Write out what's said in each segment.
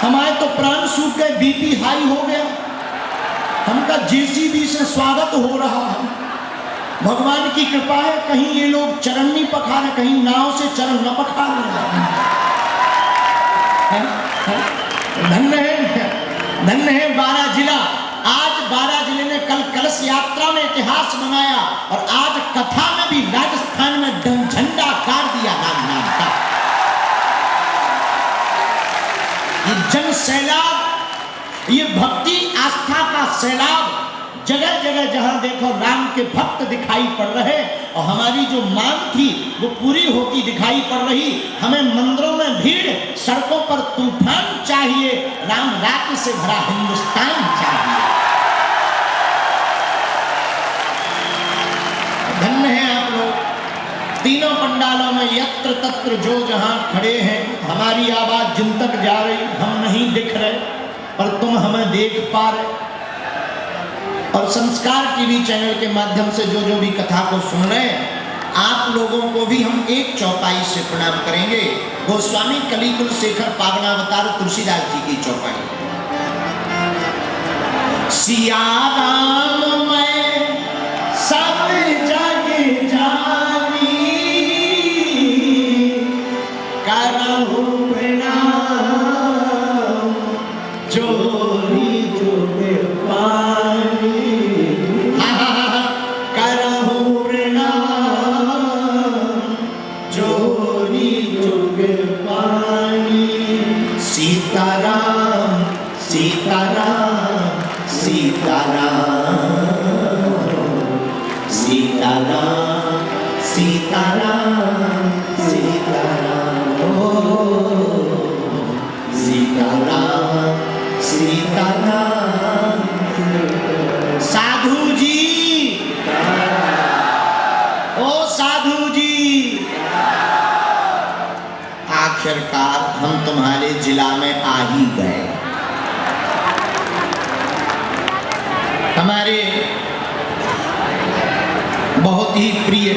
हमारे तो प्राण सूख गए, बीपी हाई हो गया। हमका जेसीबी से स्वागत हो रहा है। भगवान की कृपा है, कहीं ये लोग चरण नहीं पखारे, कहीं नाव से चरण न पखार धन्य है 12 जिला। आज 12 जिले ने कल कलश यात्रा में इतिहास बनाया और आज कथा में भी राजस्थान में झंडा गाड़ दिया राम नाम का। ये जन सैलाब, ये भक्ति आस्था का सैलाब, जगह जगह जहां देखो राम के भक्त दिखाई पड़ रहे और हमारी जो मांग थी वो पूरी होती दिखाई पड़ रही। हमें मंदिरों में भीड़, सड़कों पर तूफान चाहिए, राम राज्य से भरा हिंदुस्तान चाहिए। धन्य है आप लोग, तीनों पंडालों में यत्र तत्र जो जहां खड़े हैं। हमारी आवाज जिन तक जा रही, हम नहीं दिख रहे पर तुम हमें देख पा रहे। और संस्कार टीवी चैनल के माध्यम से जो जो भी कथा को सुन रहे हैं, आप लोगों को भी हम एक चौपाई से प्रणाम करेंगे। गोस्वामी कलिकुल शेखर पावनावतार तुलसीदास जी की चौपाई। सिया राम मैं सब जग जानी, करहु प्रणाम जोरी जुग पानी। सीताराम सीताराम सीताराम सीताराम सीताराम सीताराम सीताराम सीताराम। साधु जी, ओ साधु जी, आखिरकार हम तुम्हारे जिला में आ ही गए। हमारे बहुत ही प्रिय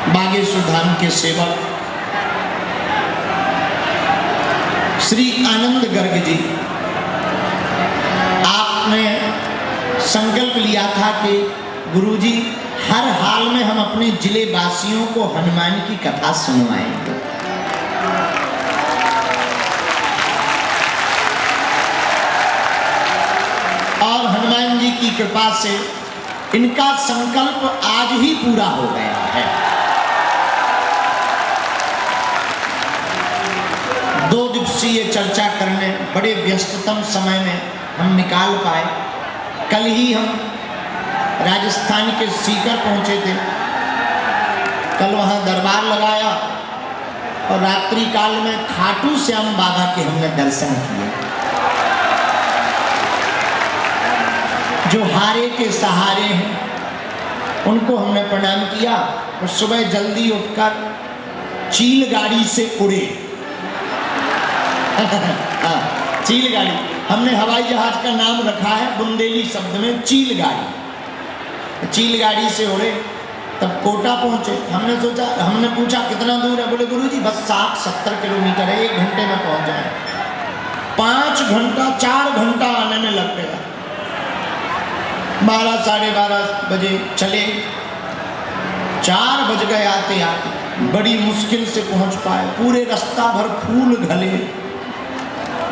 बागेश्वर धाम के सेवक श्री आनंद गर्ग जी, आपने संकल्प लिया था कि गुरुजी हर हाल में हम अपने जिले वासियों को हनुमान की कथा सुनवाएंगे। और हनुमान जी की कृपा से इनका संकल्प आज ही पूरा हो गया है। 2 दिवसीय चर्चा करने बड़े व्यस्ततम समय में हम निकाल पाए। कल ही हम राजस्थान के सीकर पहुंचे थे। कल वहां दरबार लगाया और रात्रि काल में खाटू श्याम बाबा के हमने दर्शन किए, जो हारे के सहारे हैं। उनको हमने प्रणाम किया और सुबह जल्दी उठकर चील गाड़ी से उड़े। चील गाड़ी, हमने हवाई जहाज का नाम रखा है बुंदेली शब्द में चील गाड़ी। चील गाड़ी से उड़े, तब कोटा पहुंचे। हमने पूछा कितना दूर है? बोले गुरुजी बस 60-70 किलोमीटर है, 1 घंटे में पहुंच जाए। 5 घंटा 4 घंटा आने में लग गया। 12 साढ़े 12 बजे चले, 4 बज गए आते आते। बड़ी मुश्किल से पहुंच पाए। पूरे रास्ता भर फूल घले।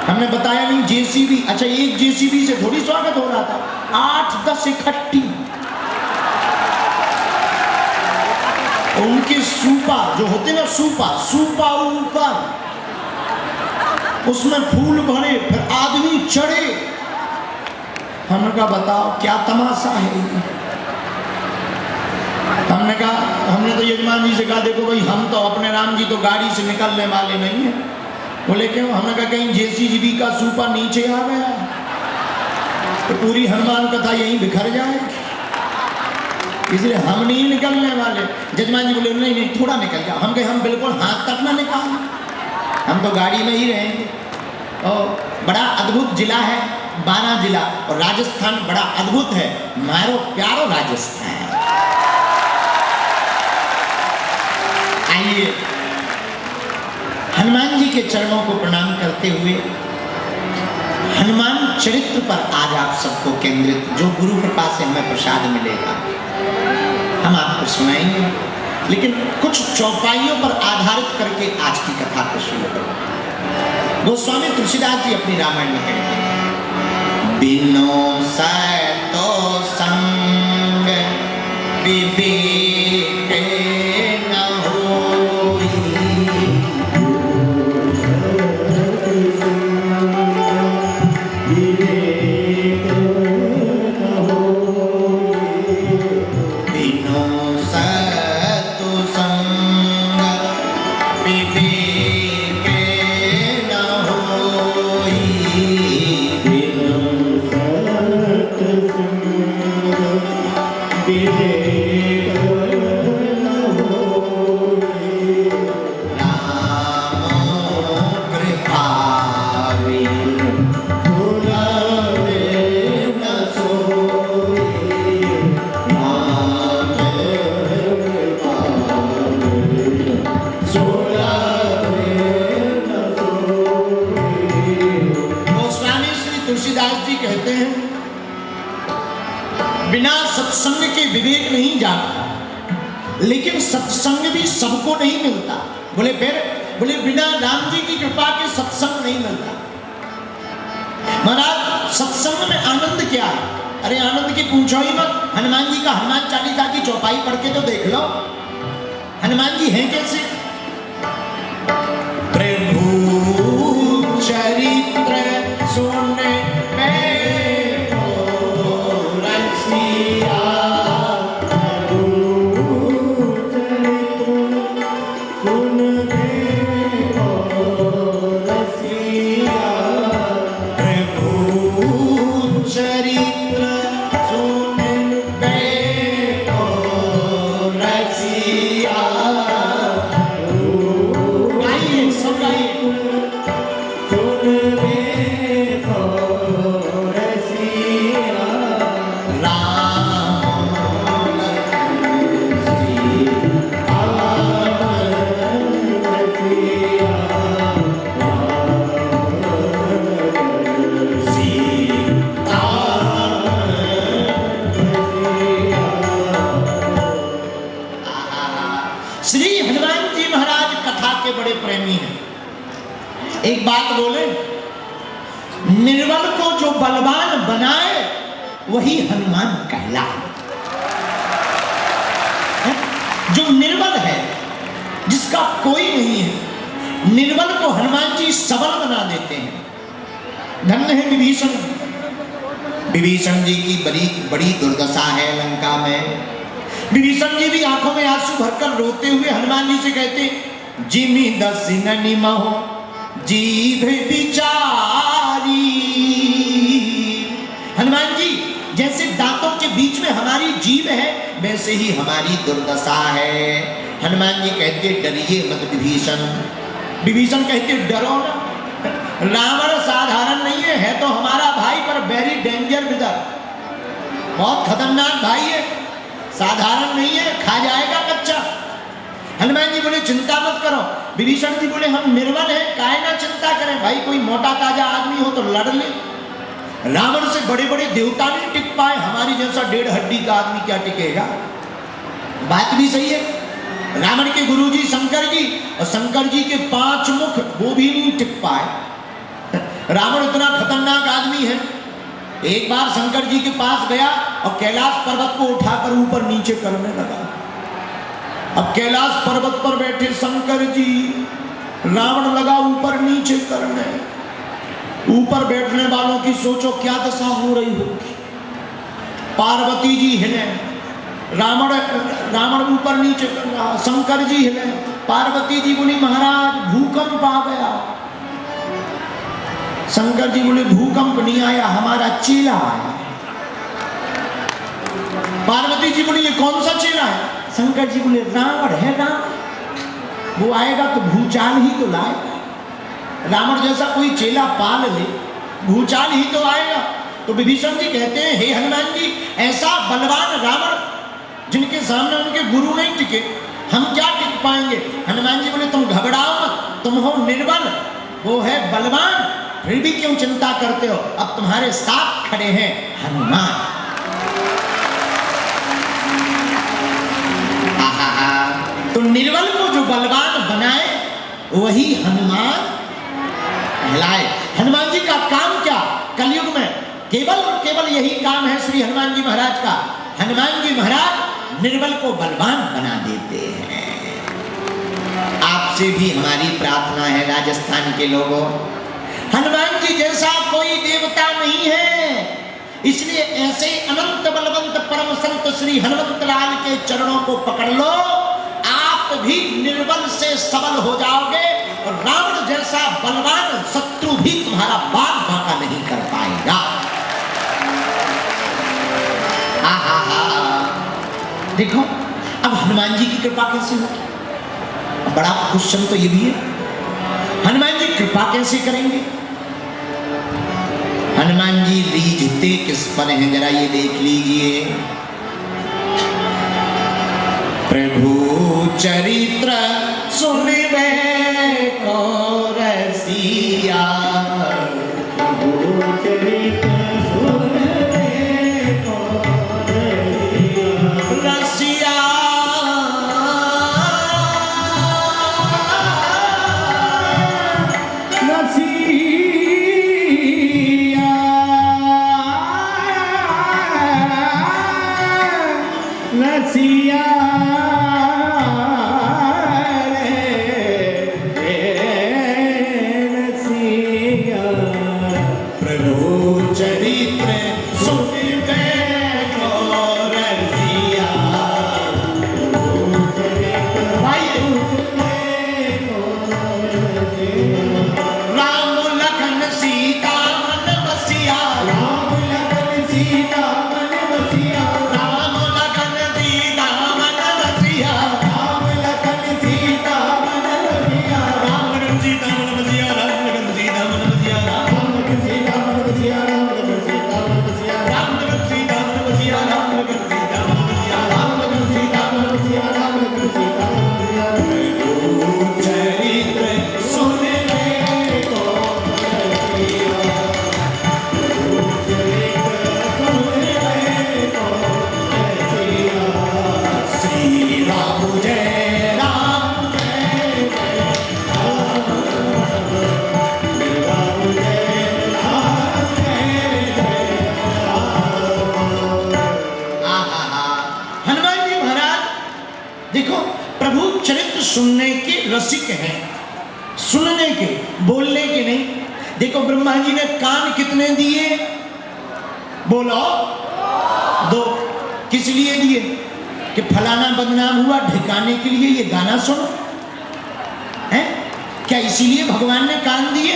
हमने बताया नहीं जेसीबी, अच्छा एक जेसीबी से थोड़ी स्वागत हो रहा था, 8-10 इकट्ठी। उनके सूपा जो होते ना, सूपा ऊपर, उसमें फूल भरे, फिर आदमी चढ़े। हमने कहा बताओ क्या तमाशा है। हमने तो यजमान जी से कहा देखो भाई, हम तो अपने राम जी तो गाड़ी से निकलने वाले नहीं है। बोले क्यों? हमने कहा कहीं जेसीबी का सूपा नीचे आ गया तो पूरी हनुमान कथा यहीं बिखर जाए, इसलिए हम नहीं निकलने वाले। जजमान जी बोले नहीं थोड़ा निकल जाओ। हम कहे हम बिल्कुल हाथ तक ना निकाल, हम तो गाड़ी में ही रहेंगे। और बड़ा अद्भुत जिला है 12 जिला, और राजस्थान बड़ा अद्भुत है, मारो प्यारो राजस्थान। आइए हनुमान जी के चरणों को प्रणाम करते करते हुए हनुमान चरित्र पर आज आप सबको केंद्रित, जो गुरु कृपा से हमें प्रसाद मिलेगा हम आपको सुनाएंगे, लेकिन कुछ चौपाइयों पर आधारित करके आज की कथा को शुरू करें। गोस्वामी तुलसीदास जी अपनी रामायण में कहते हैं, बिनो सतो संग विवेक न होई, बिनो सतो संग विवेक न होई, बिना सत्संग के विवेक नहीं जाता, लेकिन सत्संग भी सबको नहीं मिलता। बोले फिर? बोले बिना राम जी की कृपा के सत्संग नहीं मिलता। महाराज सत्संग में आनंद क्या है? अरे आनंद की पूछो ही मत। हनुमान जी का हनुमान चालीसा की चौपाई पढ़ के तो देख लो, हनुमान जी हैं कैसे? प्रभु चरित्र सुने एक बात बोले, निर्बल को जो बलवान बनाए वही हनुमान कहलाए। जो निर्बल है, जिसका कोई नहीं है, निर्बल को हनुमान जी सबल बना देते हैं। धन्य है विभीषण। विभीषण जी की बड़ी बड़ी दुर्दशा है लंका में। विभीषण जी भी आंखों में आंसू भरकर रोते हुए हनुमान जी से कहते, जिमी दसिननि महो जीभ बिचारी। हनुमान जी, जैसे दांतों के बीच में हमारी जीभ है, वैसे ही हमारी दुर्दशा है। हनुमान जी कहते, डरिए मत विभीषण। विभीषण कहते, डरो ना, रावण साधारण नहीं है तो हमारा भाई, पर वेरी डेंजर विदर, बहुत खतरनाक भाई है, साधारण नहीं है, खा जाएगा कच्चा। हनुमान जी बोले, चिंता मत करो। विभीषण जी बोले, हम निर्बल हैं, काहे ना चिंता करें भाई, कोई मोटा ताजा आदमी हो तो लड़ ले। रावण से बड़े बड़े देवता नहीं टिक पाए, हमारी जैसा 1.5 हड्डी का आदमी क्या टिकेगा? बात भी सही है। रावण के गुरुजी शंकर जी, और शंकर जी के 5 मुख, वो भी नहीं टिक पाए। रावण इतना खतरनाक आदमी है। एक बार शंकर जी के पास गया और कैलाश पर्वत को उठाकर ऊपर नीचे करने लगा। अब कैलाश पर्वत पर बैठे शंकर जी, रावण लगा ऊपर नीचे करने। ऊपर बैठने वालों की सोचो क्या दशा हो रही होगी। पार्वती जी हिले, रावण ऊपर नीचे कर रहा, शंकर जी हिले। पार्वती जी बोली, महाराज भूकंप आ गया। शंकर जी बोले, भूकंप नहीं आया, हमारा चेला आया। पार्वती जी बोली, ये कौन सा चेला है? शंकर जी बोले, रावण है, रावण, वो आएगा तो भूचाल ही तो लाएगा। रावण जैसा कोई चेला पाल ले, भूचाल ही तो आएगा। तो विभीषण जी कहते हैं, हे हनुमान जी, ऐसा बलवान रावण जिनके सामने उनके गुरु नहीं टिके, हम क्या टिक पाएंगे? हनुमान जी बोले, तुम घबराओ मत, तुम हो निर्बल, वो है बलवान, फिर भी क्यों चिंता करते हो? अब तुम्हारे साथ खड़े हैं हनुमान। तो निर्बल को जो बलवान बनाए वही हनुमान कहलाए। हनुमान जी का काम क्या? कलयुग में केवल और केवल यही काम है श्री हनुमान जी महाराज का। हनुमान जी महाराज निर्बल को बलवान बना देते हैं। आपसे भी हमारी प्रार्थना है राजस्थान के लोगों, हनुमान जी जैसा कोई देवता नहीं है, इसलिए ऐसे अनंत बलवंत परम संत श्री हनुमंत लाल के चरणों को पकड़ लो, आप भी निर्बल से सबल हो जाओगे और रावण जैसा बलवान शत्रु भी तुम्हारा बाल बांका नहीं कर पाएगा। देखो अब हनुमान जी की कृपा कैसे होगी? बड़ा क्वेश्चन तो ये भी है, हनुमान जी कृपा कैसे करेंगे? हनुमान जी रीझते किस पर हैं जरा ये देख लीजिए। प्रभु चरित्र सुनिबे को रसिया, प्रभु चरित्र सुनिबे को रसिया, रसिया सुनने के रसिक हैं, सुनने के, बोलने के नहीं। देखो ब्रह्मा जी ने कान कितने दिए? बोलो, 2। किस लिए दिए? कि फलाना बदनाम हुआ ढिकाने के लिए ये गाना सुनो है क्या? इसीलिए भगवान ने कान दिए।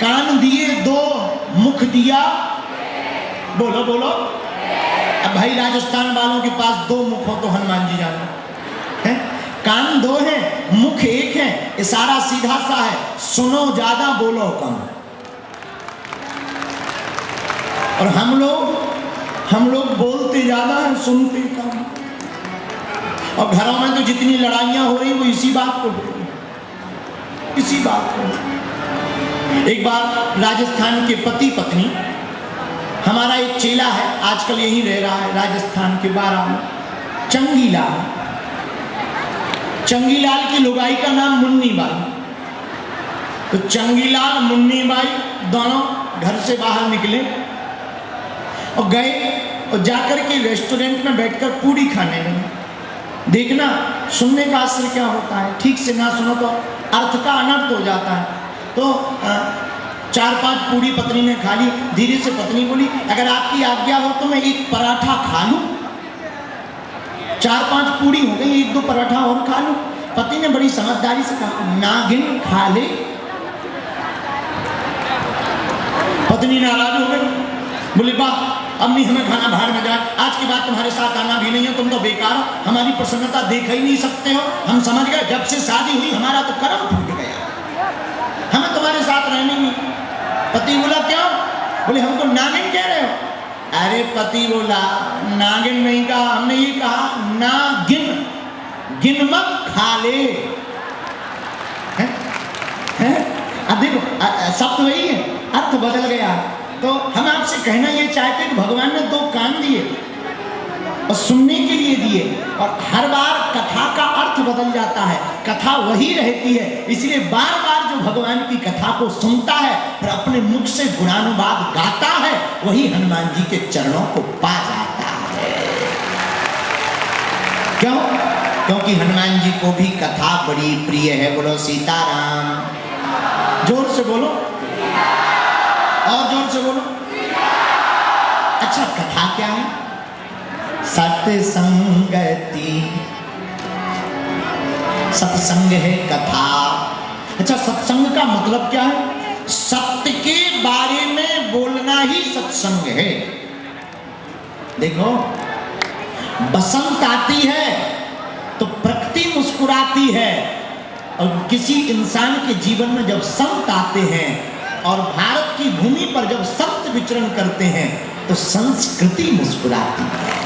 कान दिए 2, मुख दिया, बोलो बोलो। अब भाई राजस्थान वालों के पास 2 मुख हो तो हनुमान जी जानो है। कान 2 हैं, मुख 1 है, इशारा सीधा सा है, सुनो ज्यादा बोलो कम। और हम लोग बोलते ज्यादा है, सुनते कम। और घरों में तो जितनी लड़ाइयां हो रही वो इसी बात को, इसी बात को। एक बार राजस्थान के पति पत्नी, हमारा एक चेला है आजकल यहीं रह रहा है राजस्थान के बारा में, चंगीलाल की लुगाई का नाम मुन्नी बाई। तो चंगीलाल मुन्नी बाई दोनों घर से बाहर निकले और गए और जाकर के रेस्टोरेंट में बैठकर पूड़ी खाने लगे। देखना सुनने का असर क्या होता है, ठीक से ना सुनो तो अर्थ का अनर्थ हो जाता है। तो 4-5 पूड़ी पत्नी ने खा ली। धीरे से पत्नी बोली, अगर आपकी आज्ञा हो तो मैं 1 पराठा खा लूं। 4-5 पूड़ी हो गई, 1-2 पराठा और खा लूं। पति ने बड़ी समझदारी से कहा, नागिन खा ले। पत्नी नाराज हो गई, बोली वाह अम्मी हमें खाना बाहर में जाए, आज के बाद तुम्हारे साथ आना भी नहीं है, तुम तो बेकार हो, हमारी प्रसन्नता देख ही नहीं सकते हो। हम समझ गए जब से शादी हुई हमारा तो कर्म फूट गया, हमें तुम्हारे साथ रहने में। पति बोला क्यों? बोले हमको नागिन कह रहे हो। अरे पति बोला नागिन नहीं कहा, हमने ये कहा नागिन, गिन मत खा ले। है? अब देखो शब्द वही है, अर्थ बदल गया। तो हम आपसे कहना ये चाहते हैं कि भगवान ने 2 कान दिए और सुनने के लिए दिए, और हर बार कथा का अर्थ बदल जाता है, कथा वही रहती है। इसलिए बार बार जो भगवान की कथा को सुनता है और अपने मुख से गुणानुवाद गाता है, वही हनुमान जी के चरणों को पा जाता है। क्यों? क्योंकि हनुमान जी को भी कथा बड़ी प्रिय है। बोलो सीताराम। जोर से बोलो, और जोर से बोलो। अच्छा, कथा क्या है? सत्संगति, सत्संग है कथा। अच्छा, सत्संग का मतलब क्या है? सत्य के बारे में बोलना ही सत्संग है। देखो, बसंत आती है तो प्रकृति मुस्कुराती है, और किसी इंसान के जीवन में जब संत आते हैं और भारत की भूमि पर जब संत विचरण करते हैं तो संस्कृति मुस्कुराती है।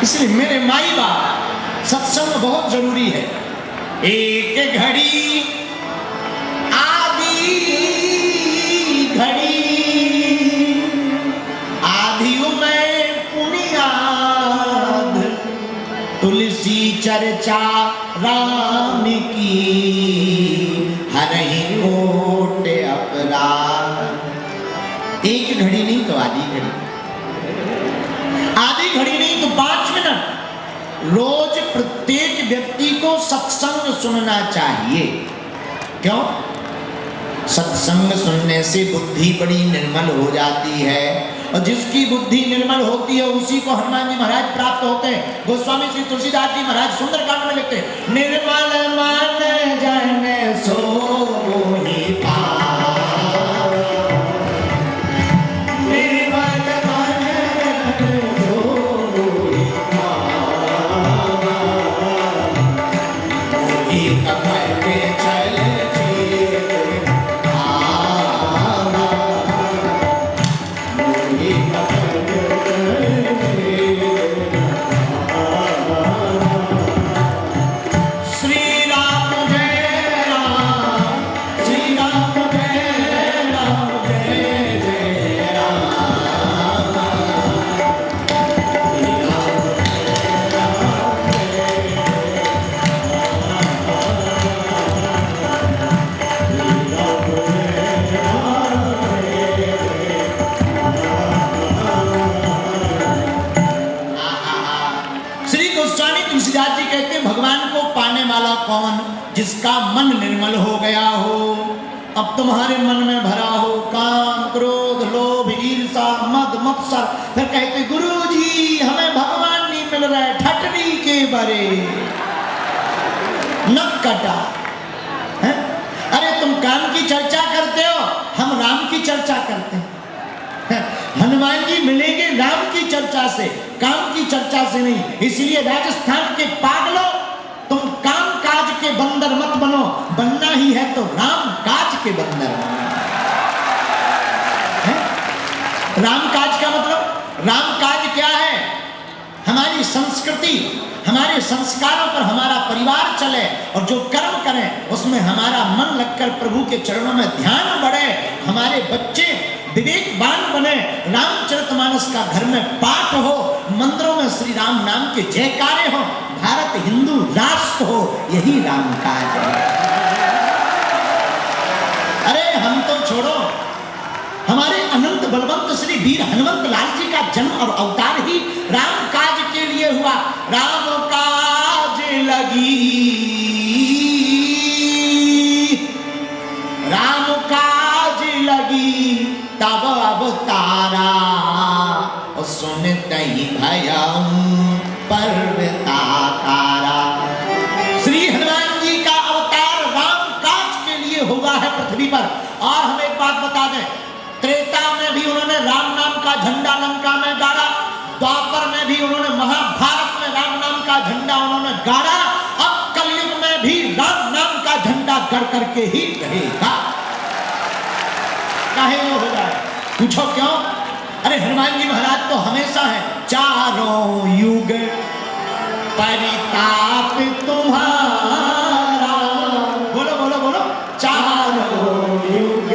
इसलिए मेरे माई बाप, सत्संग बहुत जरूरी है। एक घड़ी आधी घड़ी आधियों में पुनियाद, तुलसी चर्चा राम की, हरहि कोट अपराध। एक घड़ी नहीं तो आधी घड़ी, आधी घड़ी नहीं तो 5 मिनट रोज प्रत्येक व्यक्ति को सत्संग सुनना चाहिए। क्यों? सत्संग सुनने से बुद्धि बड़ी निर्मल हो जाती है, और जिसकी बुद्धि निर्मल होती है उसी को हनुमान जी महाराज प्राप्त होते हैं। गोस्वामी श्री तुलसीदास जी महाराज सुंदरकांड में लिखते हैं, निर्मल मन जन सोहि पावै, निर्मल मन जन सोहि पावै, कमल पे चल कौन? जिसका मन निर्मल हो गया हो। अब तुम्हारे मन में भरा हो काम, क्रोध, लोभ, ईर्षा, मद, मत्सर, फिर कहते गुरुजी हमें भगवान नहीं मिल रहा है, ठटनी के बरे नक कटा है? अरे तुम काम की चर्चा करते हो, हम राम की चर्चा करते हैं। हनुमान जी मिलेंगे राम की चर्चा से, काम की चर्चा से नहीं। इसलिए राजस्थान के पागलों, तुम काम काज के बंदर मत बनो, बनना ही है तो राम काज के बंदर बनो। राम काज का मतलब, राम काज क्या है? हमारी संस्कृति, हमारे संस्कारों पर हमारा परिवार चले, और जो कर्म करें उसमें हमारा मन लगकर प्रभु के चरणों में ध्यान बढ़े, हमारे बच्चे विवेकवान बने, रामचरितमानस का घर में पाठ हो, मंदिरों में श्री राम नाम के जयकारे हो, भारत हिंदू राष्ट्र हो, यही राम काज है। अरे हम तो छोड़ो, हमारे अनंत बलवंत श्री वीर हनुमंत लाल जी का जन्म और अवतार ही राम काज के लिए हुआ। राम काज लगी, राम काज लगी तब अवतारा, सुनते ही भयं पर्वताकारा। श्री हनुमान जी का अवतार राम काज के लिए हुआ है पृथ्वी पर। और हम एक बात बता दें, त्रेता में भी उन्होंने राम नाम का झंडा लंका में गाड़ा, द्वापर में भी उन्होंने, महाभारत में राम नाम का झंडा उन्होंने गाड़ा, अब कलयुग में भी राम नाम का झंडा गड़ करके ही रहेगा। काहे वो हो जाए? पूछो क्यों? अरे हनुमान जी महाराज तो हमेशा है, चारों युग परिताप तुम्हारा, चारों युग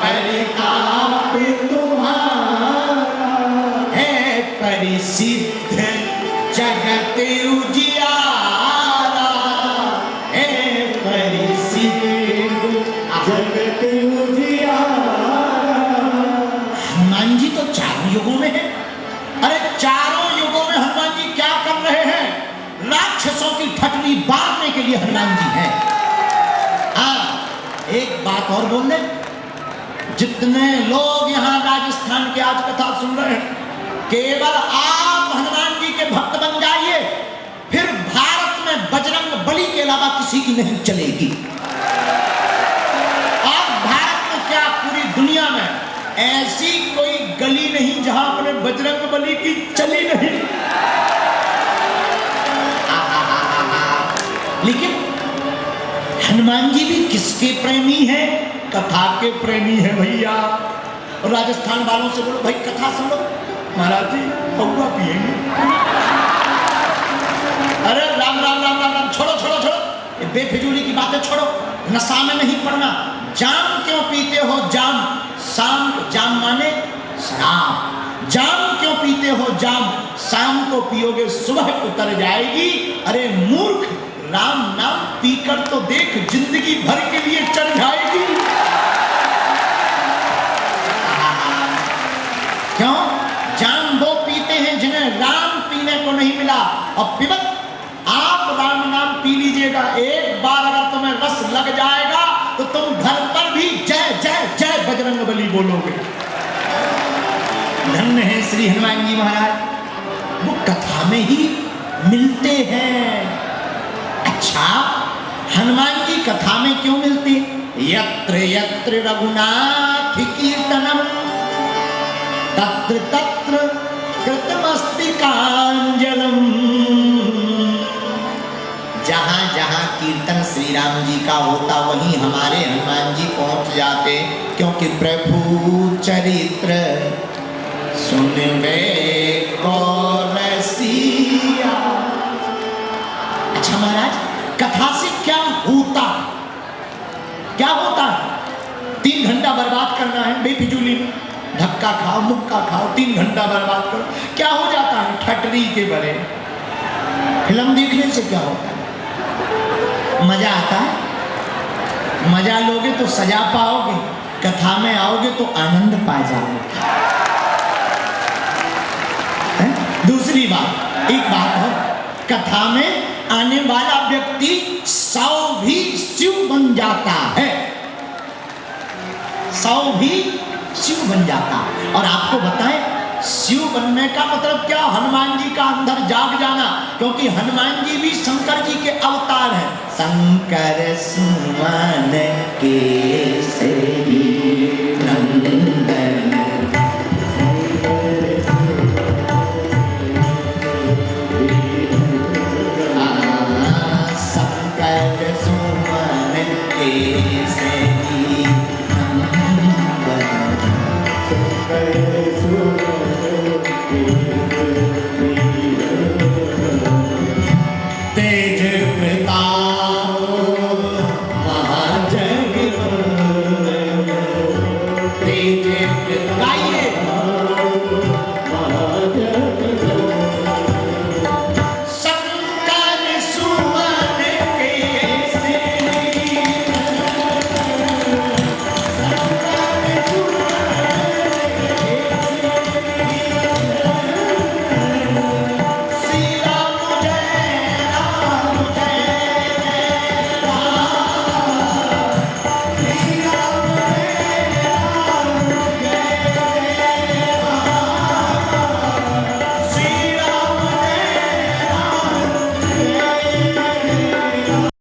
परिताप तुम्हारा है, परिसिद्ध जगत उजियारा है, परिसिद्ध जगत उजियारा। हनुमान जी तो चारों युगों में है। अरे चारों युगों में हनुमान जी क्या कर रहे हैं? राक्षसों की ठटनी बांधने के लिए हनुमान जी हैं। हाँ, एक बात और बोल दे, जितने लोग यहाँ राजस्थान के आज कथा सुन रहे हैं, केवल आप हनुमान जी के भक्त बन जाइए, फिर भारत में बजरंग बली के अलावा किसी की नहीं चलेगी। और भारत में क्या, पूरी दुनिया में ऐसी कोई गली नहीं जहां अपने बजरंग बली की चली नहीं। लेकिन हनुमान जी भी किसके प्रेमी हैं? कथा के प्रेमी हैं भैया। और राजस्थान वालों से बोलो भाई कथा सुनो, महाराज जी पौवा पिएंगे। अरे राम राम राम राम राम, छोड़ो छोड़ो छोड़ो, ये बेफिजूली की बातें छोड़ो, नशा में नहीं पड़ना। जाम क्यों पीते हो? जाम शाम, जाम माने शराब। जाम क्यों पीते हो? जाम शाम को पियोगे सुबह उतर जाएगी। अरे मूर्ख, राम नाम पीकर तो देख, जिंदगी भर के लिए चढ़ जाएगी। क्यों? जाम वो पीते हैं जिन्हें राम पीने को नहीं मिला। और पिबत, आप राम नाम पी लीजिएगा, एक बार अगर तुम्हें रस लग जाएगा तो तुम घर पर भी जय जय जय बजरंग बली बोलोगे। धन्य है श्री हनुमान जी महाराज, वो कथा में ही मिलते हैं। अच्छा, हनुमान जी कथा में क्यों मिलते? यत्र यत्र रघुनाथ कीर्तनम तत्र तत्र कृतमस्तिकांजलम। जहां जहां कीर्तन श्री राम जी का होता वहीं हमारे हनुमान जी पहुंच जाते, क्योंकि प्रभु चरित्र सुनबे को रसिया। अच्छा महाराज, कथा से क्या होता? क्या होता है? 3 घंटा बर्बाद करना है बेफिजूली में, धक्का खाओ मुक्का खाओ, 3 घंटा बर्बाद करो, क्या हो जाता है? ठटरी के बड़े। फिल्म देखने से क्या होता है? मजा आता है। मजा लोगे तो सजा पाओगे, कथा में आओगे तो आनंद पा जाओगे। दूसरी बात, एक बात और, कथा में आने वाला व्यक्ति 100 भी शिव बन जाता है। 100 भी शिव बन जाता। और आपको बताएं, शिव बनने का मतलब क्या? हनुमान जी का अंदर जाग जाना, क्योंकि हनुमान जी भी शंकर जी के अवतार हैं। शंकर सुमन केसरी